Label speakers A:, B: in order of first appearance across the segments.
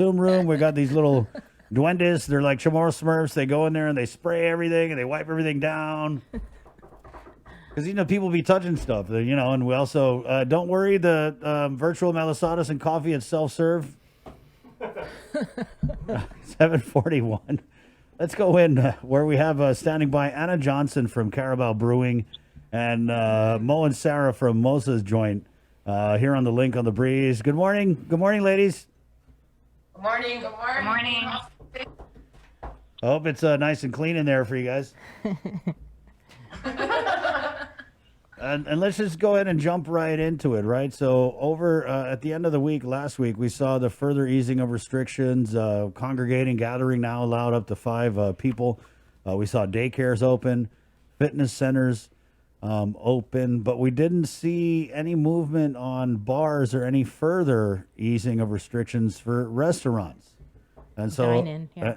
A: Zoom room. We got these little duendes. They're like Chamorro Smurfs. They go in there and they spray everything and they wipe everything down. Because, people be touching stuff, and we also, don't worry, the virtual malasadas and coffee at self-serve. 741. Let's go in where we have standing by Anna Johnson from Carabao Brewing and Mo and Sarah from MoSa's joint here on the link on the breeze. Good morning. Good morning, ladies.
B: Good morning. Good morning.
C: Morning.
A: I hope it's nice and clean in there for you guys. And let's just go ahead and jump right into it, right? So over at the end of the week, last week, we saw the further easing of restrictions, congregating, gathering now allowed up to 5 people. We saw daycares open, fitness centers open, but we didn't see any movement on bars or any further easing of restrictions for restaurants. And so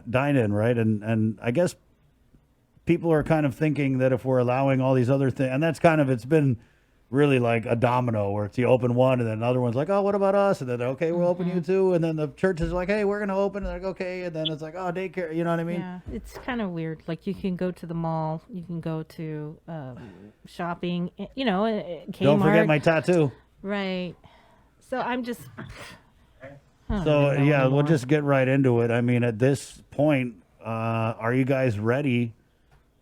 A: dine-in, right? And I guess people are kind of thinking that if we're allowing all these other things, and that's kind of, it's been really like a domino where it's you open one and then another one's like, oh, what about us? And then, okay, we'll open you too. And then the church is like, hey, we're going to open. And they're like, okay. And then it's like, oh, daycare. You know what I mean?
D: Yeah, it's kind of weird. Like you can go to the mall, you can go to shopping, Kmart.
A: Don't forget my tattoo.
D: Right. So I'm just.
A: So, yeah, we'll just get right into it. I mean, at this point, are you guys ready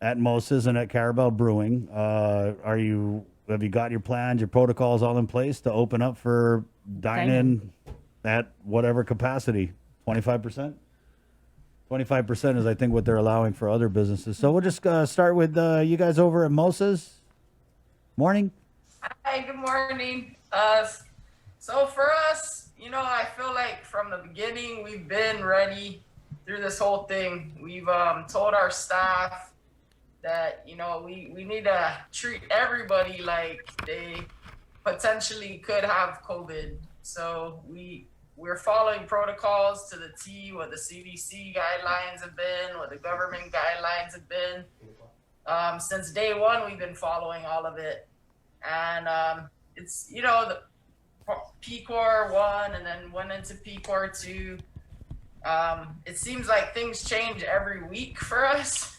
A: at MoSa's and at Carabao Brewing? Have you got your plans, your protocols all in place to open up for dine-in at whatever capacity? 25%? 25% is, I think, what they're allowing for other businesses. So we'll just start with you guys over at MoSa's. Morning.
B: Hi, good morning. So for us, I feel like from the beginning, we've been ready through this whole thing. We've told our staff that, we need to treat everybody like they potentially could have COVID. So we're following protocols to the T, what the CDC guidelines have been, what the government guidelines have been. Since day one, we've been following all of it. And it's, the PCOR 1 and then went into PCOR 2. It seems like things change every week for us.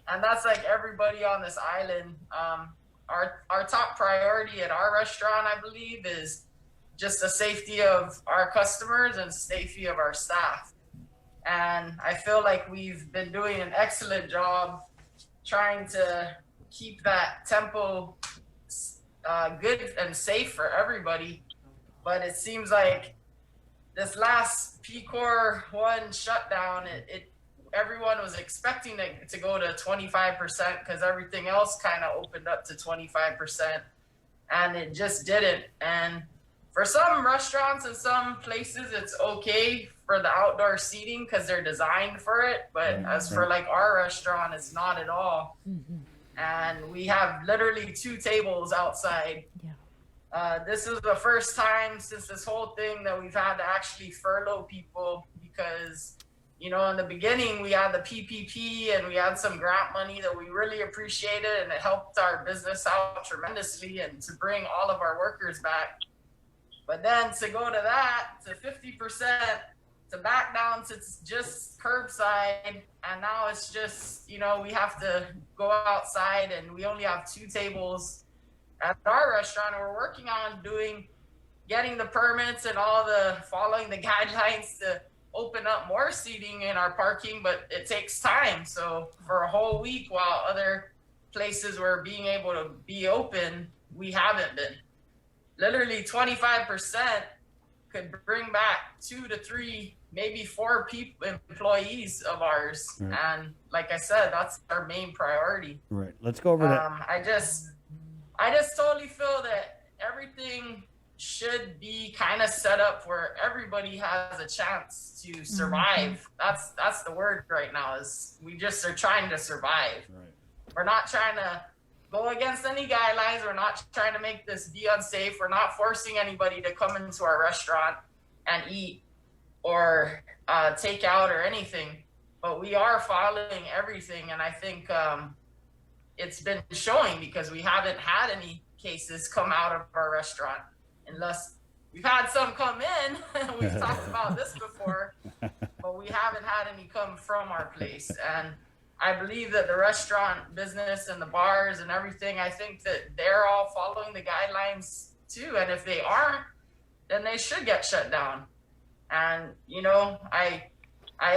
B: And that's like everybody on this island. Our top priority at our restaurant, I believe, is just the safety of our customers and safety of our staff. And I feel like we've been doing an excellent job trying to keep that tempo good and safe for everybody. But it seems like this last PCOR 1 shutdown, everyone was expecting it to go to 25% because everything else kind of opened up to 25%, and it just didn't. And for some restaurants and some places, it's okay for the outdoor seating because they're designed for it. But as for like our restaurant, it's not at all. And we have literally 2 tables outside. This is the first time since this whole thing that we've had to actually furlough people because, in the beginning we had the PPP and we had some grant money that we really appreciated and it helped our business out tremendously and to bring all of our workers back. But then to go to that, to 50%, to back down to just curbside, and now it's just, we have to go outside and we only have 2 tables at our restaurant. We're working on getting the permits and following the guidelines to open up more seating in our parking, but it takes time. So for a whole week while other places were being able to be open, we haven't been. Literally 25% could bring back 2 to 3, maybe 4 employees of ours. Right. And like I said, that's our main priority.
A: Right. Let's go over that.
B: I just totally feel that everything should be kind of set up where everybody has a chance to survive. That's the word right now, is we just are trying to survive. Right. We're not trying to go against any guidelines. We're not trying to make this be unsafe. We're not forcing anybody to come into our restaurant and eat or take out or anything. But we are following everything. And I think it's been showing because we haven't had any cases come out of our restaurant, unless we've had some come in. We've talked about this before. we haven't had any come from our place. And I believe that the restaurant business and the bars and everything, I think that they're all following the guidelines too. And if they aren't, then they should get shut down. And, you know, I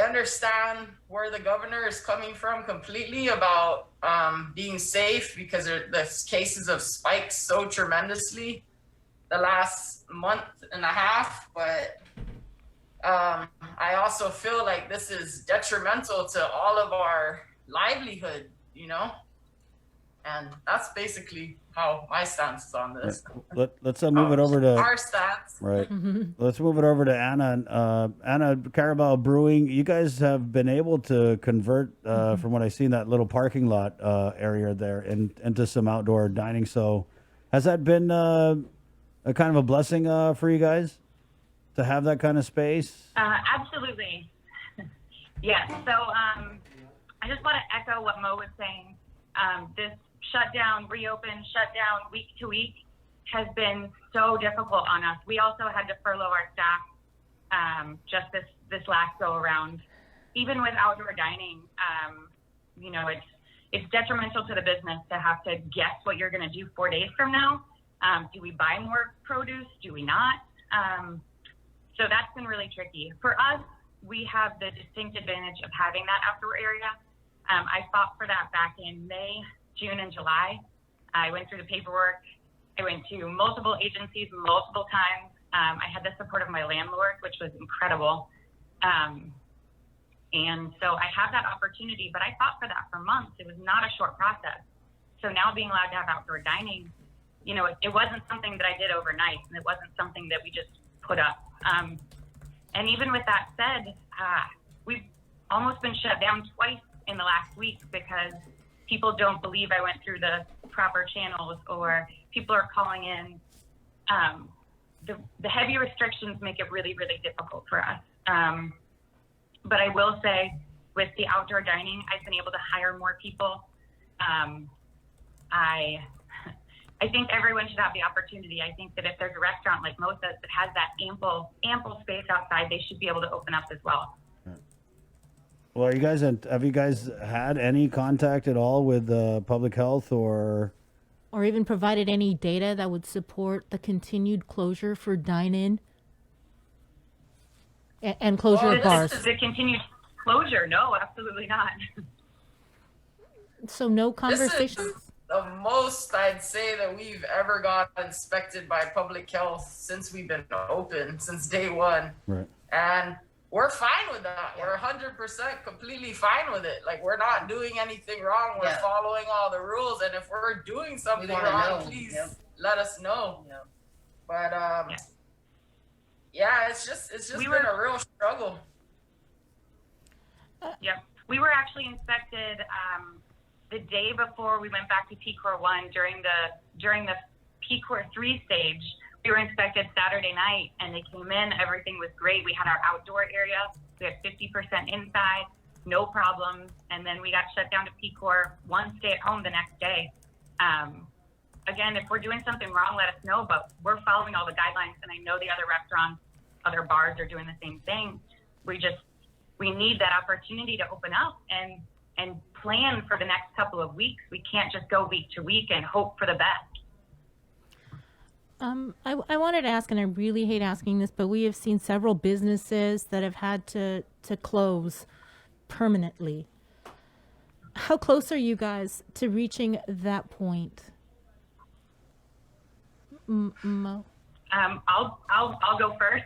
B: understand where the governor is coming from completely about being safe, because the cases have spiked so tremendously the last month and a half. But I also feel like this is detrimental to all of our livelihood, you know? And that's basically how my stance is on this.
A: Let's move it over to
B: our stance.
A: Right. Let's move it over to Anna. Anna, Carabao Brewing, you guys have been able to convert, from what I see in that little parking lot area there, into some outdoor dining. So has that been a kind of a blessing for you guys to have that kind of space?
C: Absolutely. Yes. So I just want to echo what Mo was saying. This shutdown, reopen, shutdown week to week has been so difficult on us. We also had to furlough our staff just this last go around. Even with outdoor dining, you know, it's detrimental to the business to have to guess what you're going to do 4 days from now. Do we buy more produce? Do we not? So that's been really tricky. For us, we have the distinct advantage of having that outdoor area. I fought for that back in May, June, and July. I went through the paperwork. I went to multiple agencies multiple times. I had the support of my landlord, which was incredible. And so I have that opportunity, but I fought for that for months. It was not a short process. So now being allowed to have outdoor dining, you know, it wasn't something that I did overnight, and it wasn't something that we just put up. And even with that said, we've almost been shut down twice in the last week because people don't believe I went through the proper channels, or people are calling in. The heavy restrictions make it really, really difficult for us. But I will say, with the outdoor dining, I've been able to hire more people. I think everyone should have the opportunity. I think that if there's a restaurant like MoSa's that has that ample space outside, they should be able to open up as well.
A: Well, have you guys had any contact at all with public health or
D: even provided any data that would support the continued closure for dine-in and closure of bars?
C: This is the continued closure. No, absolutely not.
D: So no conversations?
B: This is the most I'd say that we've ever got inspected by public health since we've been open, since day one.
A: Right.
B: And we're fine with that. We're 100% completely fine with it. Like, we're not doing anything wrong. We're following all the rules. And if we're doing something wrong, please let us know. Yeah. But it's just been a real struggle.
C: Yep. We were actually inspected the day before we went back to PCOR 1 during the PCOR 3 stage. We were inspected Saturday night, and they came in. Everything was great. We had our outdoor area. We had 50% inside, no problems. And then we got shut down to PCOR 1, stay at home the next day. Again, if we're doing something wrong, let us know. But we're following all the guidelines, and I know the other restaurants, other bars are doing the same thing. We need that opportunity to open up and plan for the next couple of weeks. We can't just go week to week and hope for the best.
D: I wanted to ask, and I really hate asking this, but we have seen several businesses that have had to close permanently. How close are you guys to reaching that point? Mo?
C: I'll go first.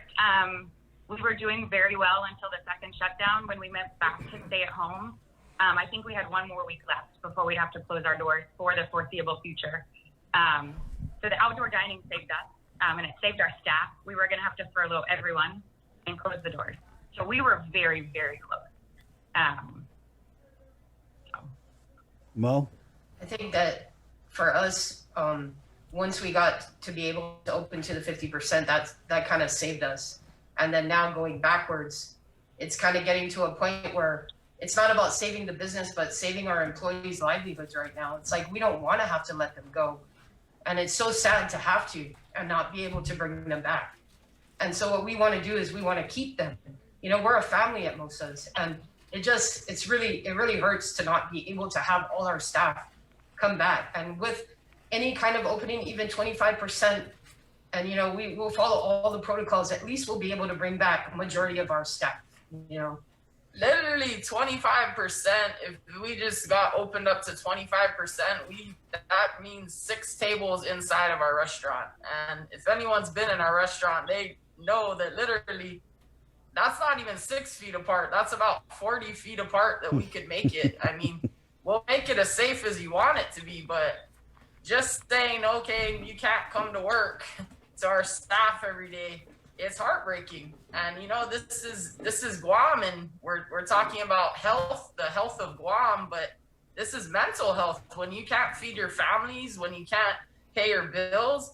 C: We were doing very well until the second shutdown when we went back to stay at home. I think we had one more week left before we'd have to close our doors for the foreseeable future. So the outdoor dining saved us, and it saved our staff. We were going to have to furlough everyone and close the doors. So we were very, very close.
A: Mo?
E: I think that for us, once we got to be able to open to the 50%, that kind of saved us. And then now going backwards, it's kind of getting to a point where it's not about saving the business, but saving our employees' livelihoods right now. It's like we don't want to have to let them go. And it's so sad to have to and not be able to bring them back. And so what we want to do is we want to keep them. You know, we're a family at MoSa's, and it really hurts to not be able to have all our staff come back. And with any kind of opening, even 25%, and you know, we will follow all the protocols, at least we'll be able to bring back a majority of our staff, you know.
B: Literally 25%. If we just got opened up to 25%, that means 6 tables inside of our restaurant. And if anyone's been in our restaurant, they know that literally that's not even 6 feet apart. That's about 40 feet apart that we could make it. I mean, we'll make it as safe as you want it to be, but just saying, okay, you can't come to work to our staff every day, it's heartbreaking. And you know, this is Guam, and we're talking about health, the health of Guam, but this is mental health. When you can't feed your families, when you can't pay your bills,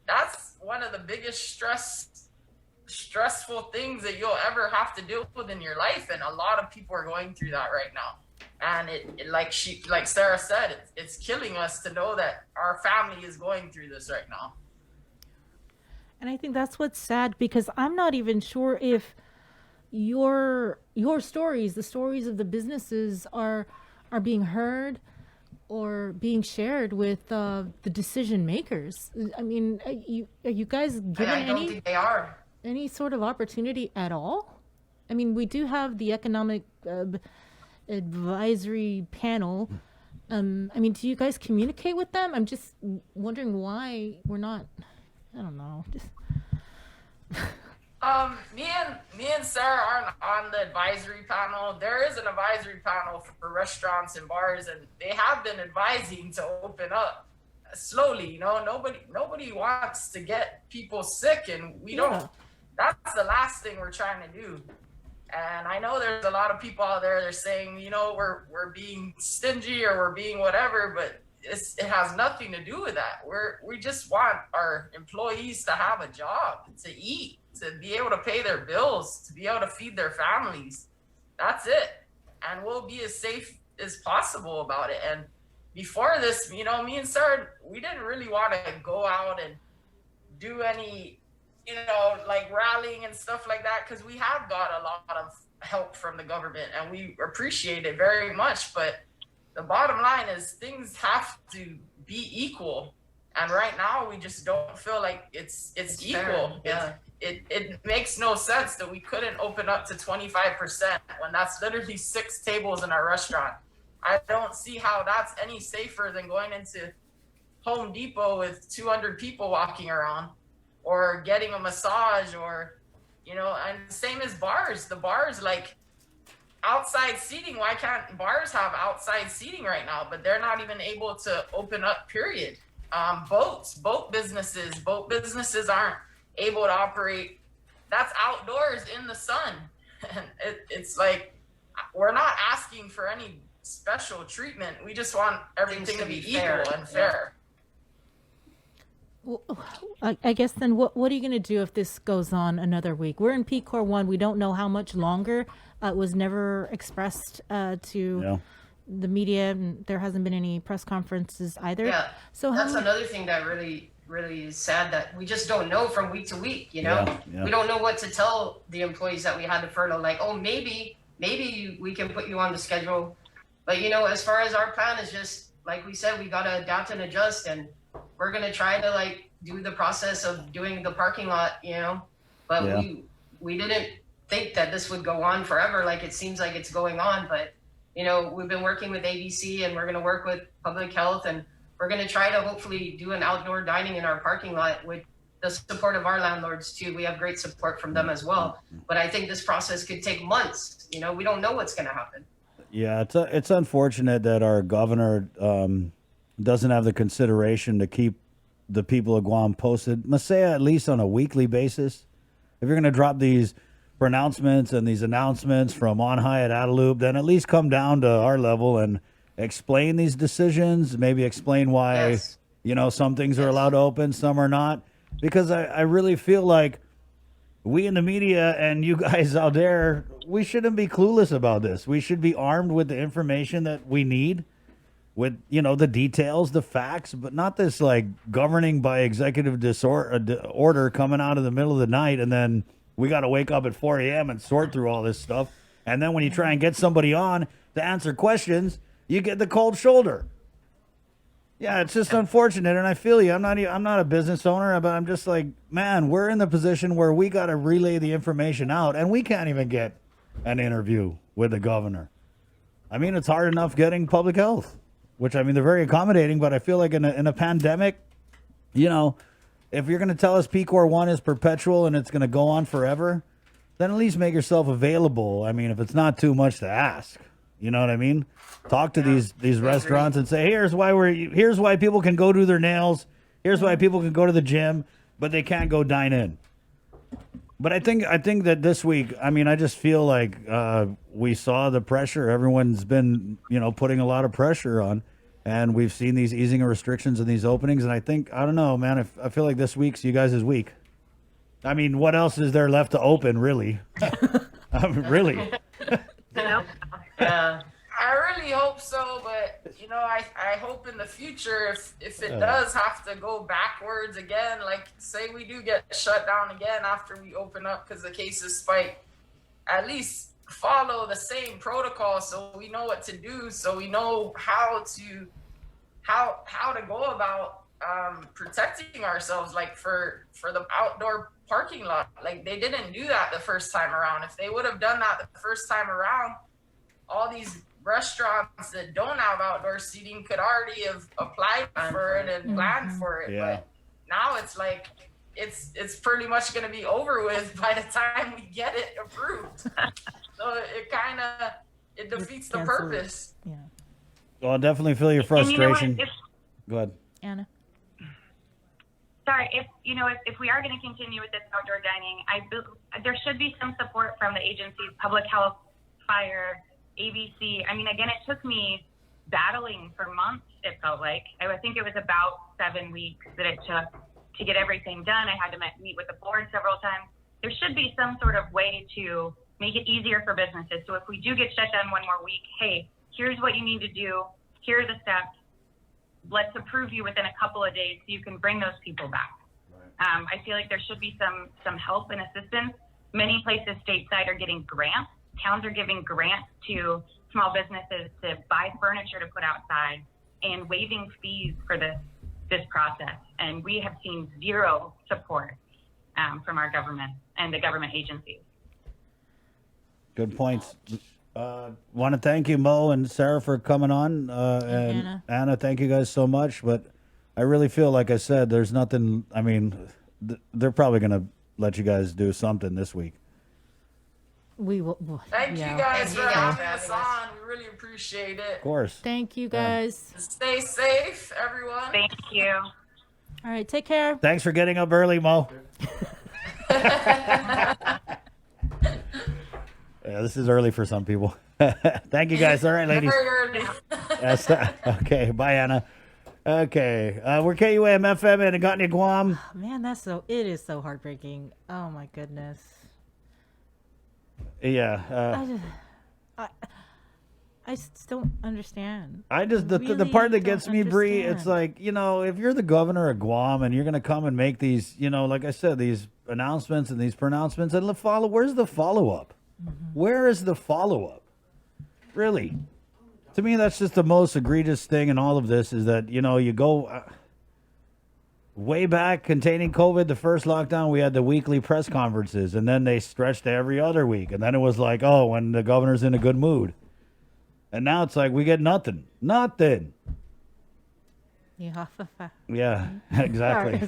B: that's one of the biggest stressful things that you'll ever have to deal with in your life. And a lot of people are going through that right now. And it like Sarah said, it's killing us to know that our family is going through this right now.
D: And I think that's what's sad, because I'm not even sure if your stories, the stories of the businesses, are being heard or being shared with the decision makers. I mean, are you guys given
E: I don't think they are.
D: any sort of opportunity at all? I mean, we do have the economic advisory panel. I mean, do you guys communicate with them? I'm just wondering why we're not. I don't know. Just
B: Me and Sarah aren't on the advisory panel. There is an advisory panel for restaurants and bars, and they have been advising to open up slowly. You know, nobody wants to get people sick, and we don't. That's the last thing we're trying to do. And I know there's a lot of people out there. They're saying, you know, we're being stingy or we're being whatever, but it has nothing to do with that. We just want our employees to have a job, to eat, to be able to pay their bills, to be able to feed their families. That's it. And we'll be as safe as possible about it. And before this, you know, me and Sarah, we didn't really want to go out and do any, you know, like rallying and stuff like that, because we have got a lot of help from the government and we appreciate it very much. But the bottom line is things have to be equal. And right now we just don't feel like it's equal.
E: Yeah.
B: It makes no sense that we couldn't open up to 25% when that's literally 6 tables in our restaurant. I don't see how that's any safer than going into Home Depot with 200 people walking around, or getting a massage, or, you know, and same as bars. The bars, like, outside seating, why can't bars have outside seating right now? But they're not even able to open up, period. Boat businesses aren't able to operate. That's outdoors in the sun. And it's like, we're not asking for any special treatment. We just want everything to be equal and fair.
D: Well, I guess then what are you going to do if this goes on another week? We're in PCOR 1. We don't know how much longer. It was never expressed to the media, and there hasn't been any press conferences either.
E: Yeah,
D: so
E: that's another thing that really is sad, that we just don't know from week to week, you know? We don't know what to tell the employees that we had to furlough. Like, oh, maybe we can put you on the schedule. But, you know, as far as our plan is just, like we said, we got to adapt and adjust, and we're going to try to, like, do the process of doing the parking lot, you know? But we didn't think that this would go on forever. Like, it seems like it's going on, but, you know, we've been working with ABC, and we're going to work with public health, and we're going to try to hopefully do an outdoor dining in our parking lot with the support of our landlords too. We have great support from them as well. But I think this process could take months. You know, we don't know what's going to happen.
A: Yeah, it's unfortunate that our governor doesn't have the consideration to keep the people of Guam posted, MoSa's, at least on a weekly basis. If you're going to drop these pronouncements and these announcements from on high at Adelup, then at least come down to our level and explain these decisions, maybe explain why, you know, some things are allowed to open, some are not. Because I really feel like we in the media and you guys out there, we shouldn't be clueless about this. We should be armed with the information that we need, with, you know, the details, the facts, but not this, like, governing by executive order coming out of the middle of the night and then We got to wake up at 4 a.m. and sort through all this stuff. And then when you try and get somebody on to answer questions, you get the cold shoulder. Yeah, it's just unfortunate, and I feel you. I'm not a business owner, but I'm just like, man, we're in the position where we got to relay the information out, and we can't even get an interview with the governor. I mean, it's hard enough getting public health, which, I mean, they're very accommodating, but I feel like in a pandemic, you know, if you're going to tell us PCOR 1 is perpetual and it's going to go on forever, then at least make yourself available. I mean, if it's not too much to ask, you know what I mean? Talk to these restaurants and say, here's why people can go do their nails. Here's why people can go to the gym, but they can't go dine in. But I think that this week, I mean, I just feel like we saw the pressure. Everyone's been, you know, putting a lot of pressure on, and we've seen these easing of restrictions and these openings. And I don't know, man. I feel like this week's you guys' week. I mean, what else is there left to open, really? Really?
E: Yeah.
B: I really hope so, but you know, I hope in the future if it does have to go backwards again, like say we do get shut down again after we open up because the cases spike, at least follow the same protocol so we know what to do, so we know how to go about protecting ourselves, like for the outdoor parking lot. Like they didn't do that the first time around. If they would have done that the first time around, all these restaurants that don't have outdoor seating could already have applied for it and planned for it.
A: Yeah.
B: But now it's like it's pretty much going to be over with by the time we get it approved. So it defeats the
D: Cancel it.
B: purpose.
D: Yeah.
A: Well, I definitely feel your
C: And you know what?
A: frustration. Go ahead.
D: Anna.
C: Sorry, if we are going to continue with this outdoor dining, there should be some support from the agencies, public health, fire, ABC. I mean, again, it took me battling for months, it felt like. I think it was about 7 weeks that it took to get everything done. I had to meet with the board several times. There should be some sort of way to make it easier for businesses. So if we do get shut down one more week, hey, here's what you need to do. Here are the steps. Let's approve you within a couple of days so you can bring those people back. Right. I feel like there should be some help and assistance. Many places stateside are getting grants. Towns are giving grants to small businesses to buy furniture to put outside and waiving fees for this process. And we have seen zero support from our government and the government agencies.
A: Good points. Want to thank you, Mo and Sarah, for coming on. And Anna, thank you guys so much. But I really feel, like I said, there's nothing. I mean, they're probably going to let you guys do something this week.
D: We will.
B: Thank you guys for having us on. We really appreciate it.
A: Of course.
D: Thank you, guys.
B: Stay safe, everyone.
C: Thank you.
D: All right, take care.
A: Thanks for getting up early, Mo. Yeah, this is early for some people. Thank you, guys. All right, ladies.
B: Very early.
A: That's okay. Bye, Anna. Okay, we're KUAM FM in Agotnia, Guam.
D: Man, it is so heartbreaking. Oh my goodness.
A: Yeah.
D: I just don't understand.
A: The part that gets me, Bree, it's like, you know, if you're the governor of Guam and you're going to come and make these, you know, like I said, these announcements and these pronouncements, and where's the follow-up? Mm-hmm. Where is the follow-up? Really? To me, that's just the most egregious thing in all of this is that, you know, you go way back containing COVID, the first lockdown, we had the weekly press conferences, and then they stretched to every other week. And then it was like, oh, when the governor's in a good mood. And now it's like we get nothing. Nothing.
D: Yeah,
A: exactly.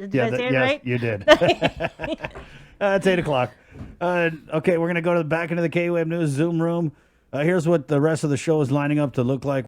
D: Did I say it right?
A: You did. It's 8 o'clock. Okay, we're going to go back into the KUAM News Zoom room. Here's what the rest of the show is lining up to look like.